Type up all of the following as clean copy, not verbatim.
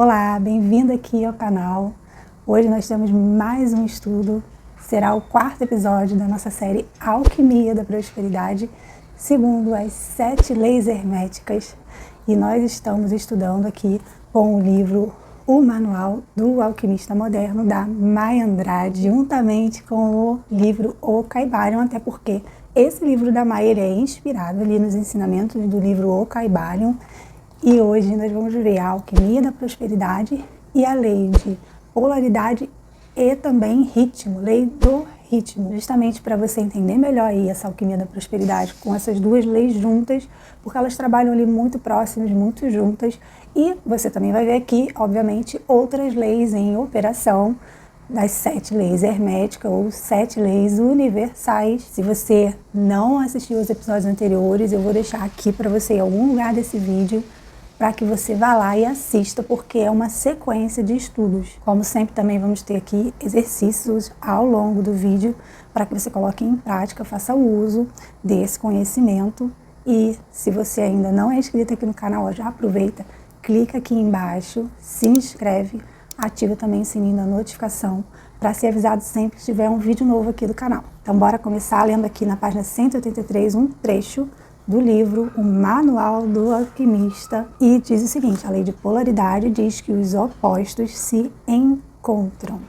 Olá, bem-vindo aqui ao canal. Hoje nós temos mais um estudo, será o quarto episódio da nossa série Alquimia da Prosperidade, segundo as 7 leis herméticas. E nós estamos estudando aqui com o livro O Manual do Alquimista Moderno, da Maya Andrade, juntamente com o livro O Kybalion, até porque esse livro da Maya ele é inspirado ali nos ensinamentos do livro O Kybalion. E hoje nós vamos ver a alquimia da prosperidade e a lei de polaridade e também ritmo, lei do ritmo, justamente para você entender melhor aí essa alquimia da prosperidade com essas duas leis juntas, porque elas trabalham ali muito próximas, muito juntas, e você também vai ver aqui, obviamente, outras leis em operação das 7 leis herméticas ou 7 leis universais. Se você não assistiu os episódios anteriores, eu vou deixar aqui para você em algum lugar desse vídeo, para que você vá lá e assista, porque é uma sequência de estudos. Como sempre, também vamos ter aqui exercícios ao longo do vídeo, para que você coloque em prática, faça uso desse conhecimento. E se você ainda não é inscrito aqui no canal, já aproveita, clica aqui embaixo, se inscreve, ativa também o sininho da notificação, para ser avisado sempre que tiver um vídeo novo aqui do canal. Então bora começar lendo aqui na página 183 um trecho do livro O Manual do Alquimista, e diz o seguinte: a lei de polaridade diz que os opostos se encontram.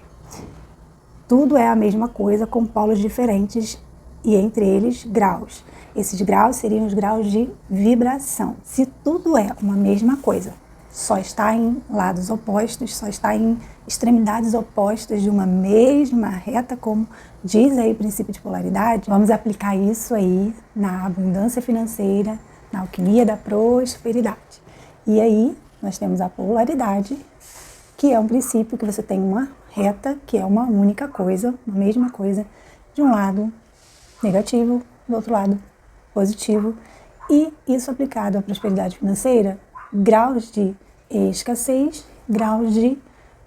Tudo é a mesma coisa com polos diferentes e entre eles graus. Esses graus seriam os graus de vibração. Se tudo é uma mesma coisa, só está em lados opostos, só está em extremidades opostas de uma mesma reta, como diz aí o princípio de polaridade, vamos aplicar isso aí na abundância financeira, na alquimia da prosperidade. E aí nós temos a polaridade, que é um princípio que você tem uma reta, que é uma única coisa, uma mesma coisa, de um lado negativo, do outro lado positivo, e isso aplicado à prosperidade financeira, graus de escassez, graus de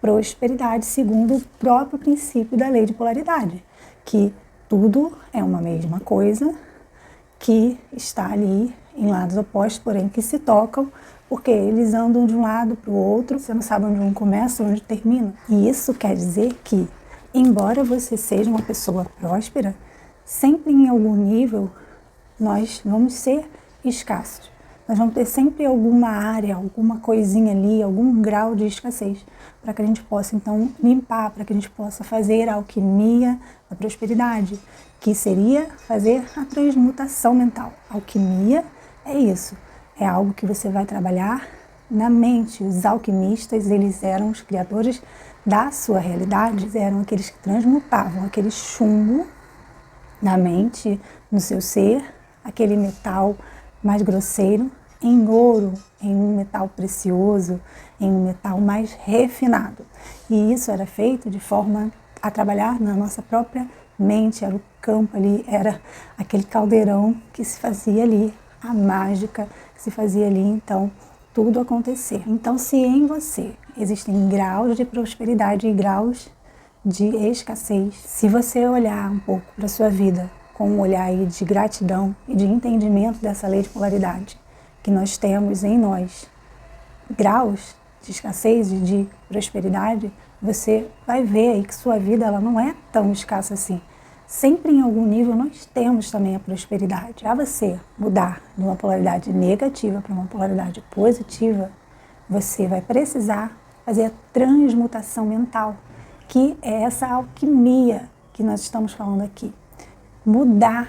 prosperidade, segundo o próprio princípio da lei de polaridade, que tudo é uma mesma coisa, que está ali em lados opostos, porém que se tocam, porque eles andam de um lado para o outro, você não sabe onde um começa, onde termina. E isso quer dizer que, embora você seja uma pessoa próspera, sempre em algum nível nós vamos ser escassos. Nós vamos ter sempre alguma área, alguma coisinha ali, algum grau de escassez, para que a gente possa então limpar, para que a gente possa fazer a alquimia da prosperidade, que seria fazer a transmutação mental. Alquimia é isso, é algo que você vai trabalhar na mente. Os alquimistas, eles eram os criadores da sua realidade, eram aqueles que transmutavam aquele chumbo na mente, no seu ser, aquele metal mais grosseiro, em ouro, em um metal precioso, em um metal mais refinado. E isso era feito de forma a trabalhar na nossa própria mente, era o campo ali, era aquele caldeirão que se fazia ali, a mágica que se fazia ali, então tudo acontecer. Então, se em você existem graus de prosperidade e graus de escassez, se você olhar um pouco para a sua vida com um olhar aí de gratidão e de entendimento dessa lei de polaridade, que nós temos em nós graus de escassez e de prosperidade, você vai ver aí que sua vida ela não é tão escassa assim. Sempre em algum nível nós temos também a prosperidade. Para você mudar de uma polaridade negativa para uma polaridade positiva, você vai precisar fazer a transmutação mental, que é essa alquimia que nós estamos falando aqui. Mudar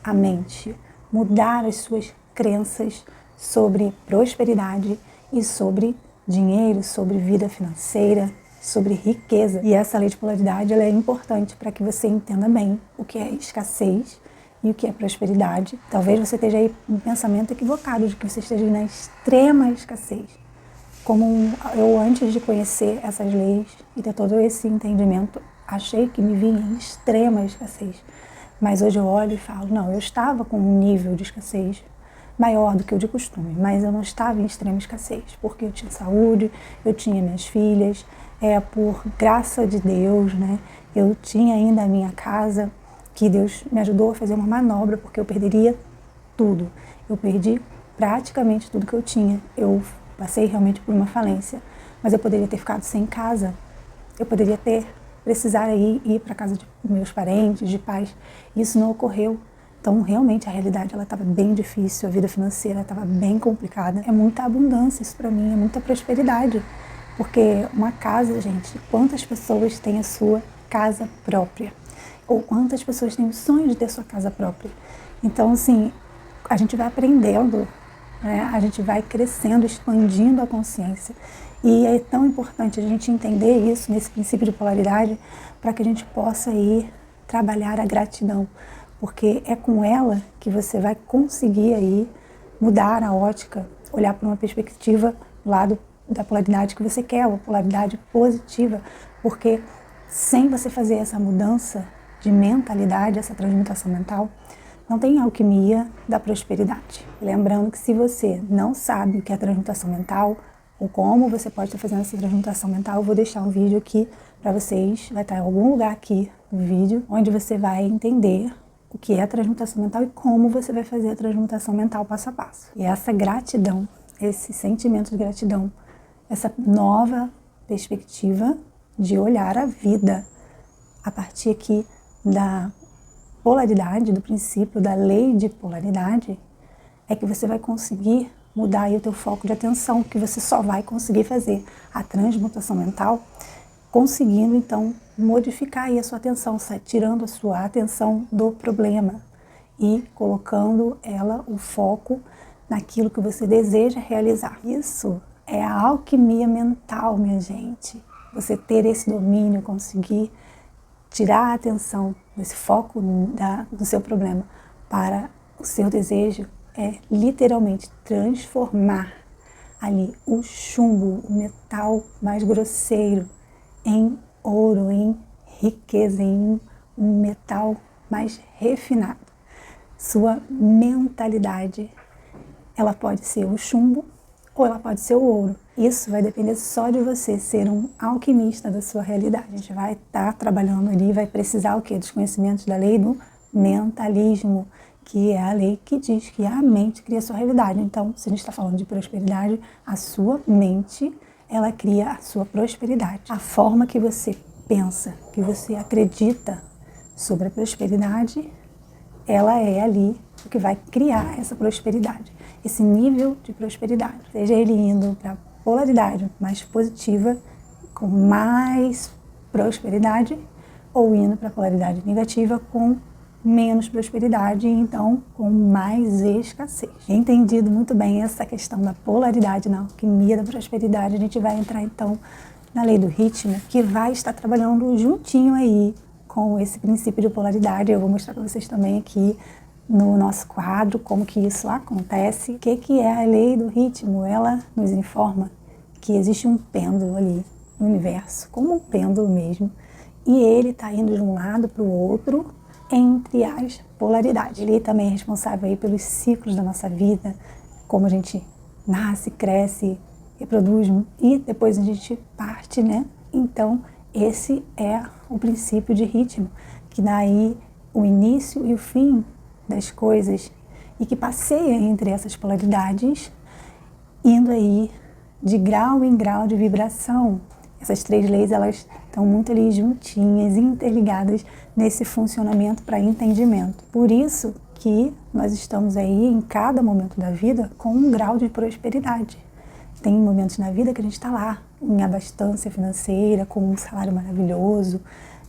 a mente, mudar as suas crenças sobre prosperidade e sobre dinheiro, sobre vida financeira, sobre riqueza. E essa lei de polaridade ela é importante para que você entenda bem o que é escassez e o que é prosperidade. Talvez você esteja aí com um pensamento equivocado de que você esteja na extrema escassez. Como eu, antes de conhecer essas leis e ter todo esse entendimento, achei que me vinha em extrema escassez. Mas hoje eu olho e falo, não, eu estava com um nível de escassez maior do que o de costume, mas eu não estava em extrema escassez, porque eu tinha saúde, eu tinha minhas filhas, por graça de Deus, né? Eu tinha ainda a minha casa, que Deus me ajudou a fazer uma manobra, porque eu perderia tudo. Eu perdi praticamente tudo que eu tinha, eu passei realmente por uma falência, mas eu poderia ter ficado sem casa, eu poderia ter precisado ir para casa de meus parentes, de pais. Isso não ocorreu. Então, realmente, a realidade estava bem difícil, a vida financeira estava bem complicada. É muita abundância isso para mim, é muita prosperidade. Porque uma casa, gente, quantas pessoas têm a sua casa própria? Ou quantas pessoas têm o sonho de ter sua casa própria? Então, assim, a gente vai aprendendo, né? A gente vai crescendo, expandindo a consciência. E é tão importante a gente entender isso nesse princípio de polaridade para que a gente possa ir trabalhar a gratidão. Porque é com ela que você vai conseguir aí mudar a ótica, olhar para uma perspectiva do lado da polaridade que você quer, uma polaridade positiva. Porque sem você fazer essa mudança de mentalidade, essa transmutação mental, não tem alquimia da prosperidade. Lembrando que se você não sabe o que é transmutação mental, ou como você pode estar fazendo essa transmutação mental, eu vou deixar um vídeo aqui para vocês, vai estar em algum lugar aqui no vídeo, onde você vai entender o que é a transmutação mental e como você vai fazer a transmutação mental passo a passo. E essa gratidão, esse sentimento de gratidão, essa nova perspectiva de olhar a vida a partir aqui da polaridade, do princípio da lei de polaridade, é que você vai conseguir mudar aí o teu foco de atenção, que você só vai conseguir fazer a transmutação mental conseguindo, então, modificar aí a sua atenção, tirando a sua atenção do problema e colocando ela, o foco, naquilo que você deseja realizar. Isso é a alquimia mental, minha gente. Você ter esse domínio, conseguir tirar a atenção desse foco do seu problema para o seu desejo, é literalmente transformar ali o chumbo, o metal mais grosseiro, em ouro, em riqueza, em um metal mais refinado. Sua mentalidade, ela pode ser o chumbo ou ela pode ser o ouro. Isso vai depender só de você ser um alquimista da sua realidade. A gente vai estar trabalhando ali, vai precisar o quê? Dos conhecimentos da lei do mentalismo, que é a lei que diz que a mente cria a sua realidade. Então, se a gente está falando de prosperidade, a sua mente, ela cria a sua prosperidade. A forma que você pensa, que você acredita sobre a prosperidade, ela é ali o que vai criar essa prosperidade, esse nível de prosperidade. Seja ele indo para a polaridade mais positiva, com mais prosperidade, ou indo para a polaridade negativa com menos prosperidade e então com mais escassez. Entendido muito bem essa questão da polaridade na alquimia da prosperidade, a gente vai entrar então na lei do ritmo, que vai estar trabalhando juntinho aí com esse princípio de polaridade. Eu vou mostrar para vocês também aqui no nosso quadro como que isso acontece. O que é a lei do ritmo? Ela nos informa que existe um pêndulo ali no universo, como um pêndulo mesmo, e ele está indo de um lado para o outro, entre as polaridades. Ele também é responsável aí pelos ciclos da nossa vida, como a gente nasce, cresce, reproduz e depois a gente parte, né? Então, esse é o princípio de ritmo, que dá aí o início e o fim das coisas e que passeia entre essas polaridades, indo aí de grau em grau de vibração. Essas três leis, elas estão muito ali juntinhas, interligadas nesse funcionamento para entendimento. Por isso que nós estamos aí em cada momento da vida com um grau de prosperidade. Tem momentos na vida que a gente está lá, em abastança financeira, com um salário maravilhoso,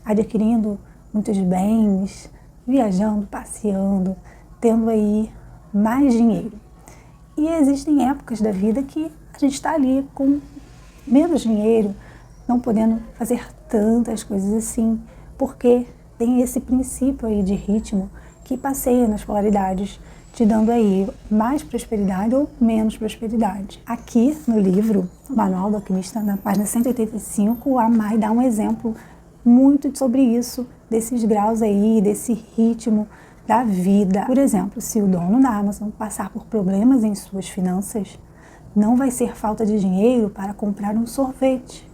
adquirindo muitos bens, viajando, passeando, tendo aí mais dinheiro. E existem épocas da vida que a gente está ali com menos dinheiro, não podendo fazer tantas coisas assim, porque tem esse princípio aí de ritmo que passeia nas polaridades, te dando aí mais prosperidade ou menos prosperidade. Aqui no livro, o Manual do Alquimista, na página 185, a Mai dá um exemplo muito sobre isso, desses graus aí, desse ritmo da vida. Por exemplo, se o dono da Amazon passar por problemas em suas finanças, não vai ser falta de dinheiro para comprar um sorvete,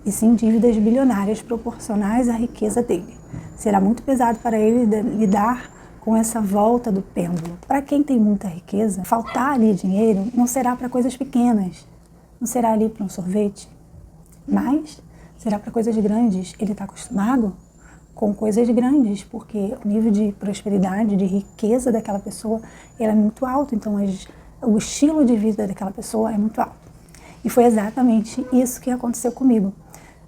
e sim dívidas bilionárias proporcionais à riqueza dele. Será muito pesado para ele lidar com essa volta do pêndulo. Para quem tem muita riqueza, faltar ali dinheiro não será para coisas pequenas, não será ali para um sorvete, Mas será para coisas grandes? Ele está acostumado com coisas grandes, porque o nível de prosperidade, de riqueza daquela pessoa, ele é muito alto, então o estilo de vida daquela pessoa é muito alto. E foi exatamente isso que aconteceu comigo.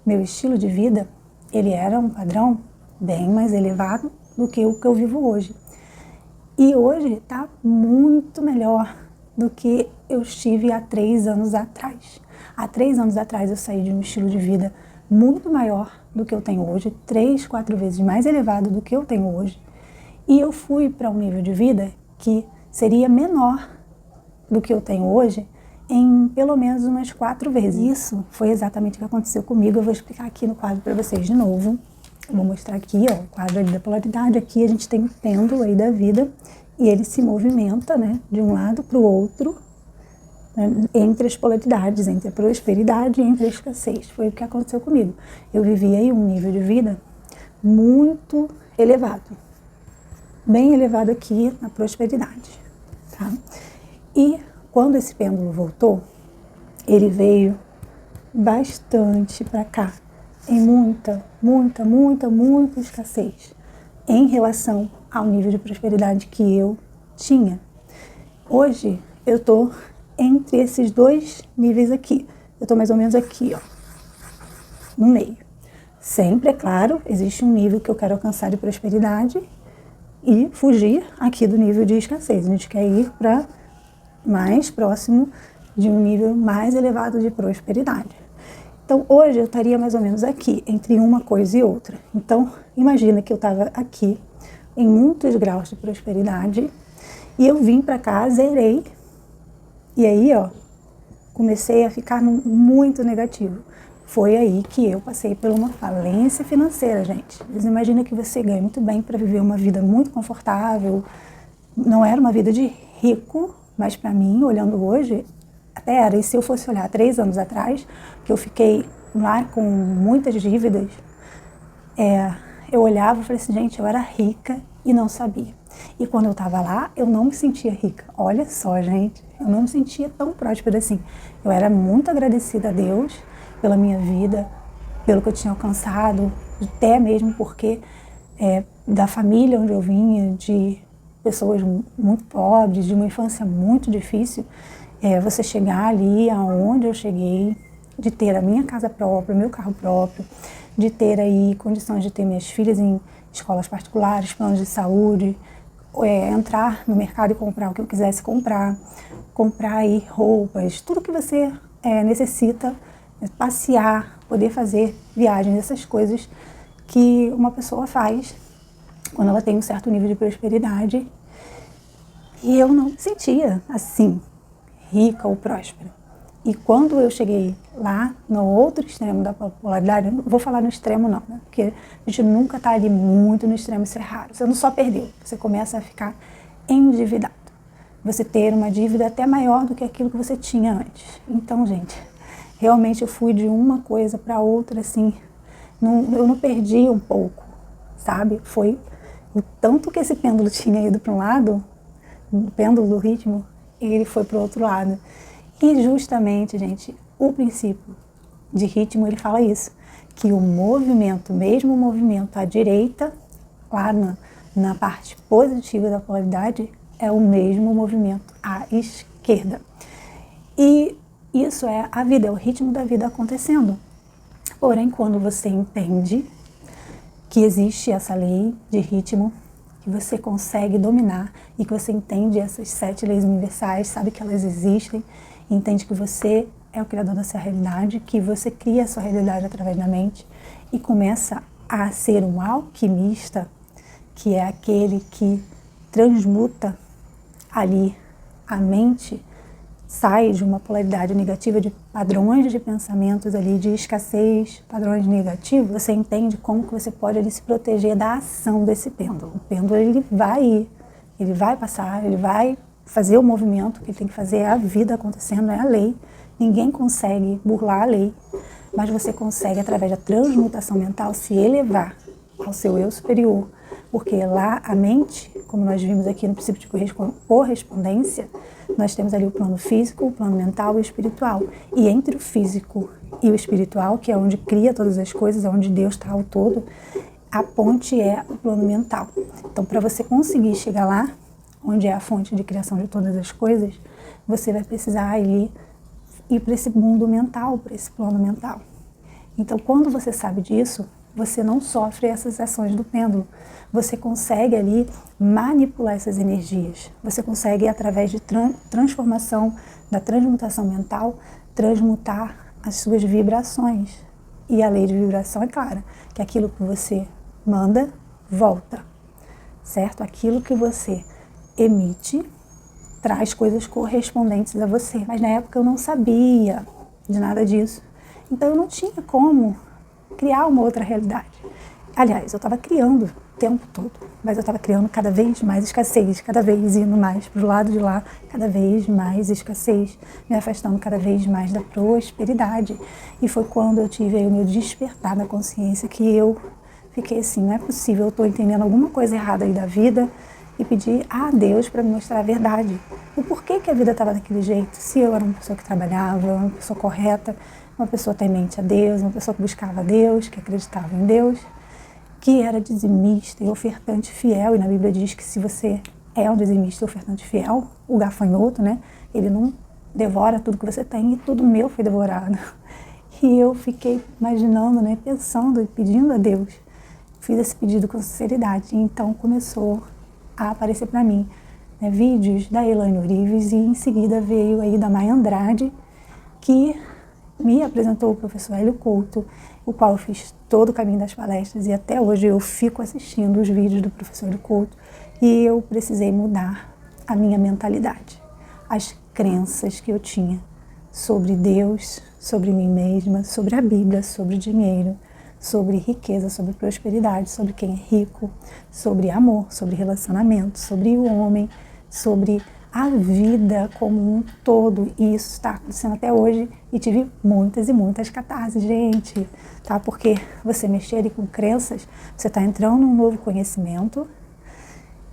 Meu estilo de vida, ele era um padrão bem mais elevado do que o que eu vivo hoje. E hoje está muito melhor do que eu estive há 3 anos atrás. Há 3 anos atrás eu saí de um estilo de vida muito maior do que eu tenho hoje, 3, 4 vezes mais elevado do que eu tenho hoje. E eu fui para um nível de vida que seria menor do que eu tenho hoje em pelo menos umas 4 vezes. Isso foi exatamente o que aconteceu comigo. Eu vou explicar aqui no quadro para vocês de novo. Eu vou mostrar aqui, ó, o quadro ali da polaridade. Aqui a gente tem o pêndulo aí da vida e ele se movimenta, né, de um lado para o outro, entre as polaridades, entre a prosperidade e entre a escassez. Foi o que aconteceu comigo. Eu vivi aí um nível de vida muito elevado, bem elevado aqui na prosperidade, tá? E quando esse pêndulo voltou, ele veio bastante para cá, em muita escassez, em relação ao nível de prosperidade que eu tinha. Hoje eu estou entre esses 2 níveis aqui. Eu estou mais ou menos aqui, ó, no meio. Sempre, é claro, existe um nível que eu quero alcançar de prosperidade e fugir aqui do nível de escassez. A gente quer ir para mais próximo de um nível mais elevado de prosperidade. Então, hoje eu estaria mais ou menos aqui, entre uma coisa e outra. Então, imagina que eu estava aqui, em muitos graus de prosperidade, e eu vim para cá, zerei. E aí, ó, comecei a ficar muito negativo. Foi aí que eu passei por uma falência financeira, gente. Vocês imaginam que você ganha muito bem para viver uma vida muito confortável. Não era uma vida de rico, mas para mim, olhando hoje, até era. E se eu fosse olhar 3 anos atrás, que eu fiquei lá com muitas dívidas, eu olhava e falei assim, gente, eu era rica e não sabia. E quando eu estava lá, eu não me sentia rica. Olha só, gente, eu não me sentia tão próspera assim. Eu era muito agradecida a Deus pela minha vida, pelo que eu tinha alcançado, até mesmo porque da família onde eu vinha, de pessoas muito pobres, de uma infância muito difícil, você chegar ali aonde eu cheguei, de ter a minha casa própria, meu carro próprio, de ter aí condições de ter minhas filhas em escolas particulares, planos de saúde, entrar no mercado e comprar o que eu quisesse comprar aí roupas, tudo que você necessita, passear, poder fazer viagens, essas coisas que uma pessoa faz quando ela tem um certo nível de prosperidade. E eu não me sentia assim, rica ou próspera. E quando eu cheguei lá, no outro extremo da polaridade, não vou falar no extremo não, né? Porque a gente nunca está ali muito no extremo, isso é raro. Você não só perdeu, você começa a ficar endividado. Você ter uma dívida até maior do que aquilo que você tinha antes. Então, gente, realmente eu fui de uma coisa para outra, assim, eu não perdi um pouco, sabe? Foi o tanto que esse pêndulo tinha ido para um lado, o pêndulo do ritmo, ele foi para o outro lado. E justamente, gente, o princípio de ritmo, ele fala isso, que o movimento, mesmo o movimento à direita, lá na parte positiva da polaridade, é o mesmo movimento à esquerda. E isso é a vida, é o ritmo da vida acontecendo. Porém, quando você entende que existe essa lei de ritmo, que você consegue dominar e que você entende essas 7 leis universais, sabe que elas existem, entende que você é o criador da sua realidade, que você cria a sua realidade através da mente e começa a ser um alquimista, que é aquele que transmuta ali a mente, sai de uma polaridade negativa, de padrões de pensamentos ali, de escassez, padrões negativos, você entende como que você pode ali se proteger da ação desse pêndulo. O pêndulo, ele vai ir, ele vai passar, ele vai fazer o movimento que ele tem que fazer, é a vida acontecendo, é a lei. Ninguém consegue burlar a lei, mas você consegue, através da transmutação mental, se elevar ao seu eu superior, porque lá a mente, como nós vimos aqui no princípio de correspondência, nós temos ali o plano físico, o plano mental e o espiritual. E entre o físico e o espiritual, que é onde cria todas as coisas, é onde Deus está ao todo, a ponte é o plano mental. Então, para você conseguir chegar lá, onde é a fonte de criação de todas as coisas, você vai precisar ir para esse mundo mental, para esse plano mental. Então, quando você sabe disso, você não sofre essas ações do pêndulo. Você consegue ali manipular essas energias. Você consegue, através de transformação, da transmutação mental, transmutar as suas vibrações. E a lei de vibração é clara, que aquilo que você manda, volta, certo? Aquilo que você emite, traz coisas correspondentes a você. Mas na época eu não sabia de nada disso. Então eu não tinha como criar uma outra realidade. Aliás, eu estava criando o tempo todo, mas eu estava criando cada vez mais escassez, cada vez indo mais para o lado de lá, cada vez mais escassez, me afastando cada vez mais da prosperidade. E foi quando eu tive aí o meu despertar da consciência que eu fiquei assim, não é possível, eu estou entendendo alguma coisa errada aí da vida, e pedi a Deus para me mostrar a verdade. O porquê que a vida estava daquele jeito, se eu era uma pessoa que trabalhava, uma pessoa correta, uma pessoa temente a Deus, uma pessoa que buscava a Deus, que acreditava em Deus, que era dizimista e ofertante fiel. E na Bíblia diz que se você é um dizimista e ofertante fiel, o gafanhoto, né, ele não devora tudo que você tem, e tudo meu foi devorado. E eu fiquei imaginando, né, pensando e pedindo a Deus. Fiz esse pedido com sinceridade. E então começou a aparecer para mim, né, vídeos da Elaine Orives, e em seguida veio aí da Maya Andrade, que me apresentou o professor Hélio Couto, o qual eu fiz todo o caminho das palestras, e até hoje eu fico assistindo os vídeos do professor Hélio Couto, e eu precisei mudar a minha mentalidade, as crenças que eu tinha sobre Deus, sobre mim mesma, sobre a Bíblia, sobre dinheiro, sobre riqueza, sobre prosperidade, sobre quem é rico, sobre amor, sobre relacionamento, sobre o homem, sobre a vida como um todo. E isso está acontecendo até hoje, e tive muitas e muitas catarses, gente, tá? Porque você mexer ali com crenças, você está entrando num novo conhecimento,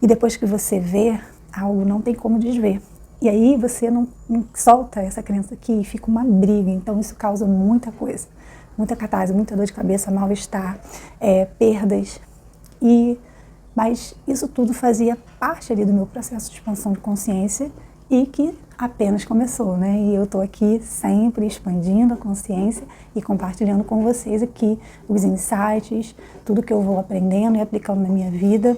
e depois que você vê algo, não tem como desver. E aí você não solta essa crença aqui e fica uma briga. Então isso causa muita coisa, muita catarse, muita dor de cabeça, mal-estar, perdas. Mas isso tudo fazia parte ali do meu processo de expansão de consciência, e que apenas começou, né? E eu estou aqui sempre expandindo a consciência e compartilhando com vocês aqui os insights, tudo que eu vou aprendendo e aplicando na minha vida,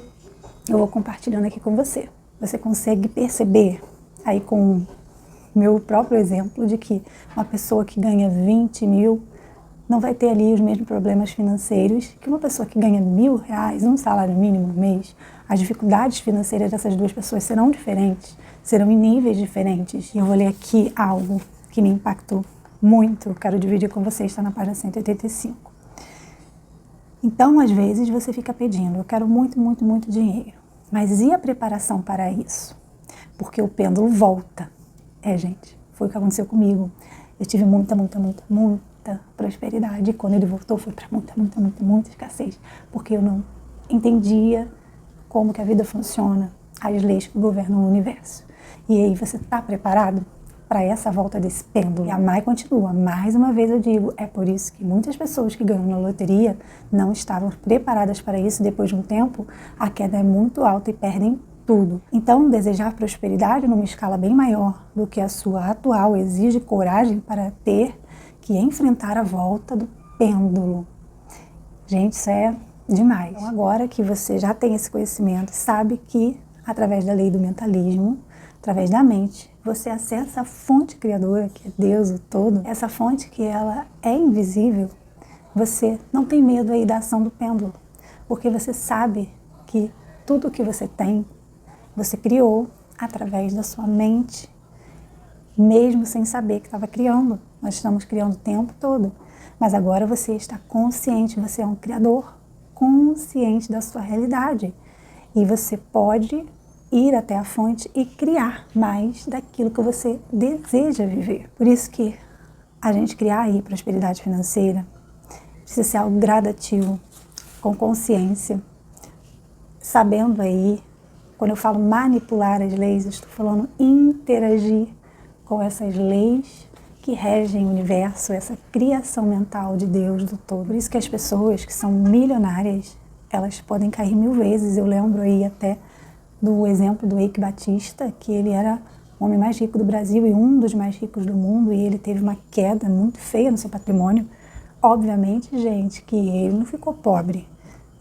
eu vou compartilhando aqui com você. Você consegue perceber aí com o meu próprio exemplo de que uma pessoa que ganha 20 mil não vai ter ali os mesmos problemas financeiros que uma pessoa que ganha R$1.000, um salário mínimo no mês. As dificuldades financeiras dessas duas pessoas serão diferentes, serão em níveis diferentes. E eu vou ler aqui algo que me impactou muito, quero dividir com vocês, está na página 185. Então, às vezes, você fica pedindo, eu quero muito, muito, muito dinheiro. Mas e a preparação para isso? Porque o pêndulo volta. Gente, foi o que aconteceu comigo. Eu tive muita prosperidade, e quando ele voltou foi para muita escassez, porque eu não entendia como que a vida funciona, as leis que governam o universo. E aí, você está preparado para essa volta desse pêndulo? E a Mai continua, mais uma vez eu digo, é por isso que muitas pessoas que ganham na loteria não estavam preparadas para isso. Depois de um tempo, a queda é muito alta e perdem tudo. Então, desejar prosperidade numa escala bem maior do que a sua atual exige coragem para ter que enfrentar a volta do pêndulo. Gente, isso é demais. Então, agora que você já tem esse conhecimento, sabe que através da lei do mentalismo, através da mente, você acessa a fonte criadora, que é Deus, o todo. Essa fonte que ela é invisível, você não tem medo aí da ação do pêndulo, porque você sabe que tudo que você tem, você criou através da sua mente, mesmo sem saber que estava criando. Nós estamos criando o tempo todo, mas agora você está consciente, você é um criador consciente da sua realidade, e você pode ir até a fonte e criar mais daquilo que você deseja viver. Por isso que a gente criar aí prosperidade financeira precisa ser algo gradativo, com consciência, sabendo aí, quando eu falo manipular as leis, eu estou falando interagir com essas leis que regem o universo, essa criação mental de Deus, do todo. Por isso que as pessoas que são milionárias, elas podem cair 1000 vezes. Eu lembro aí até do exemplo do Eike Batista, que ele era o homem mais rico do Brasil e um dos mais ricos do mundo, e ele teve uma queda muito feia no seu patrimônio. Obviamente, gente, que ele não ficou pobre,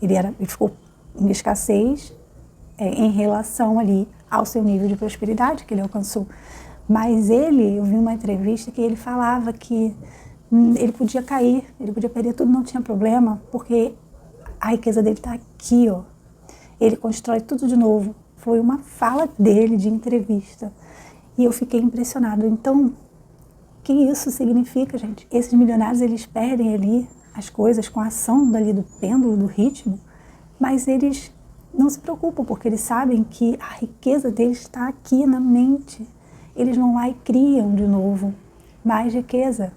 ele ficou em escassez em relação ali ao seu nível de prosperidade que ele alcançou. Mas eu vi uma entrevista que ele falava que ele podia cair, ele podia perder tudo, não tinha problema, porque a riqueza dele está aqui, ó. Ele constrói tudo de novo. Foi uma fala dele de entrevista. E eu fiquei impressionado. Então, o que isso significa, gente? Esses milionários, eles perdem ali as coisas com a ação dali do pêndulo, do ritmo, mas eles não se preocupam, porque eles sabem que a riqueza deles está aqui na mente. Eles vão lá e criam de novo mais riqueza,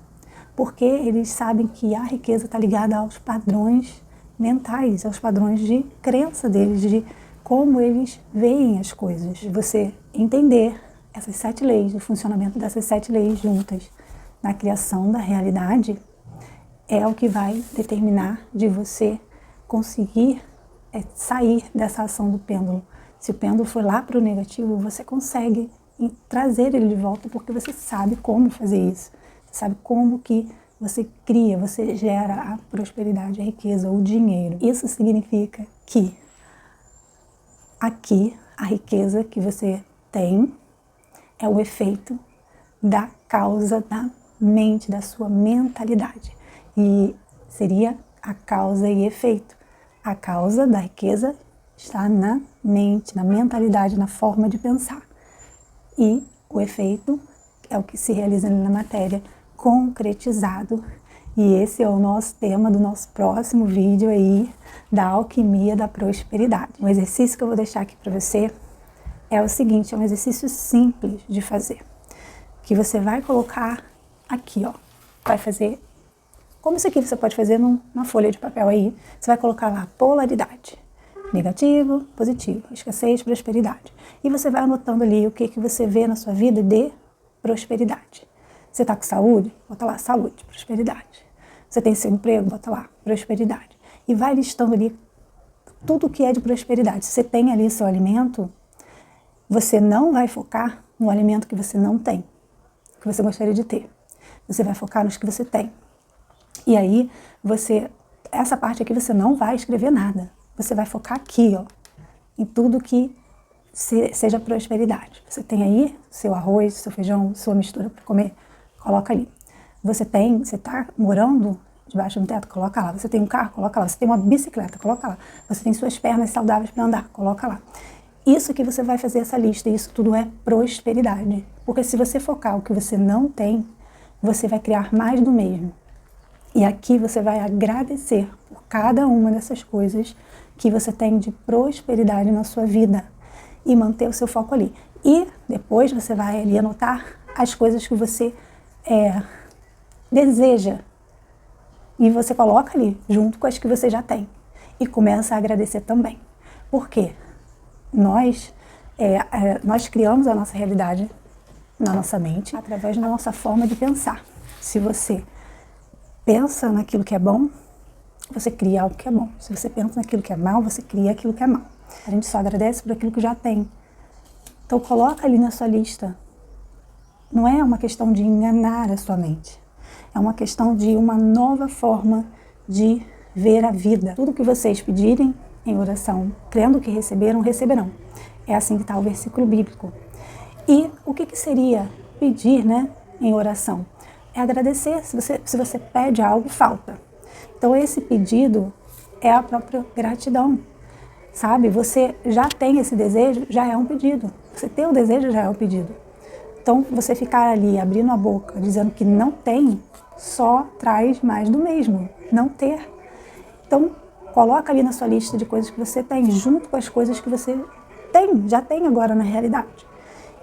porque eles sabem que a riqueza está ligada aos padrões mentais, aos padrões de crença deles, de como eles veem as coisas. Você entender essas 7 leis, o funcionamento dessas 7 leis juntas na criação da realidade é o que vai determinar de você conseguir sair dessa ação do pêndulo. Se o pêndulo for lá para o negativo, você consegue trazer ele de volta, porque você sabe como fazer isso. Você sabe como que você cria, você gera a prosperidade, a riqueza, o dinheiro. Isso significa que aqui a riqueza que você tem é o efeito da causa da mente, da sua mentalidade. E seria a causa e efeito. A causa da riqueza está na mente, na mentalidade, na forma de pensar. E o efeito é o que se realiza na matéria, concretizado. E esse é o nosso tema do nosso próximo vídeo aí, da alquimia da prosperidade. O exercício que eu vou deixar aqui para você é o seguinte, é um exercício simples de fazer, que você vai colocar aqui, ó, vai fazer, como isso aqui você pode fazer numa folha de papel aí, você vai colocar lá polaridade, negativo, positivo, escassez, prosperidade. E você vai anotando ali o que você vê na sua vida de prosperidade. Você está com saúde? Bota lá, saúde, prosperidade. Você tem seu emprego? Bota lá, prosperidade. E vai listando ali tudo o que é de prosperidade. Se você tem ali seu alimento, você não vai focar no alimento que você não tem, que você gostaria de ter. Você vai focar nos que você tem. E aí, essa parte aqui você não vai escrever nada. Você vai focar aqui, ó, em tudo que seja prosperidade. Você tem aí seu arroz, seu feijão, sua mistura para comer, coloca ali. Você está morando debaixo de um teto, coloca lá. Você tem um carro, coloca lá. Você tem uma bicicleta, coloca lá. Você tem suas pernas saudáveis para andar, coloca lá. Isso que você vai fazer essa lista, isso tudo é prosperidade. Porque se você focar o que você não tem, você vai criar mais do mesmo. E aqui você vai agradecer por cada uma dessas coisas que você tem de prosperidade na sua vida e manter o seu foco ali. E depois você vai ali anotar as coisas que você deseja e você coloca ali junto com as que você já tem e começa a agradecer também. Por quê? Nós criamos a nossa realidade na nossa mente através da nossa forma de pensar. Se você pensa naquilo que é bom, você cria algo que é bom. Se você pensa naquilo que é mal, você cria aquilo que é mal. A gente só agradece por aquilo que já tem. Então coloca ali na sua lista. Não é uma questão de enganar a sua mente. É uma questão de uma nova forma de ver a vida. Tudo que vocês pedirem em oração, crendo que receberam, receberão. É assim que está o versículo bíblico. E o que seria pedir, né, em oração? É agradecer. Se você pede algo, falta. Então esse pedido é a própria gratidão. Sabe? Você já tem esse desejo, já é um pedido. Você ter o desejo já é um pedido. Então você ficar ali abrindo a boca, dizendo que não tem, só traz mais do mesmo. Não ter. Então coloca ali na sua lista de coisas que você tem, junto com as coisas que você já tem agora na realidade.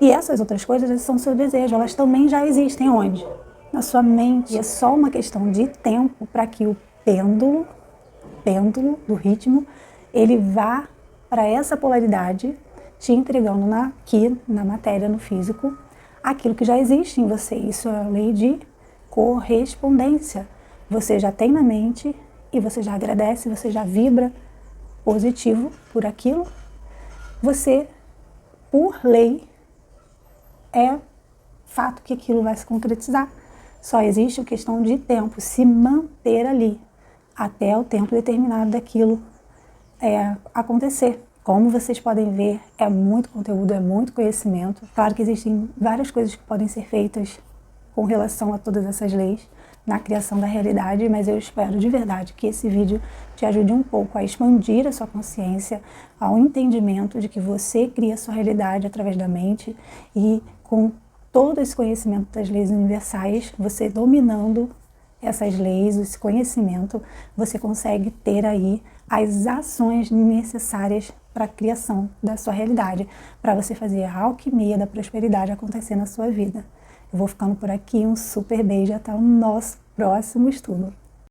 E essas outras coisas são seu desejo, elas também já existem onde? Na sua mente. E é só uma questão de tempo para que o pêndulo do ritmo, ele vá para essa polaridade, te entregando aqui na matéria, no físico, aquilo que já existe em você. Isso é a lei de correspondência. Você já tem na mente e você já agradece, você já vibra positivo por aquilo. Você, por lei, é fato que aquilo vai se concretizar. Só existe a questão de tempo, se manter ali até o tempo determinado daquilo acontecer. Como vocês podem ver, é muito conteúdo, é muito conhecimento. Claro que existem várias coisas que podem ser feitas com relação a todas essas leis na criação da realidade, mas eu espero de verdade que esse vídeo te ajude um pouco a expandir a sua consciência, ao entendimento de que você cria a sua realidade através da mente e com todo esse conhecimento das leis universais, você dominando essas leis, esse conhecimento, você consegue ter aí as ações necessárias para a criação da sua realidade, para você fazer a alquimia da prosperidade acontecer na sua vida. Eu vou ficando por aqui, um super beijo, até o nosso próximo estudo.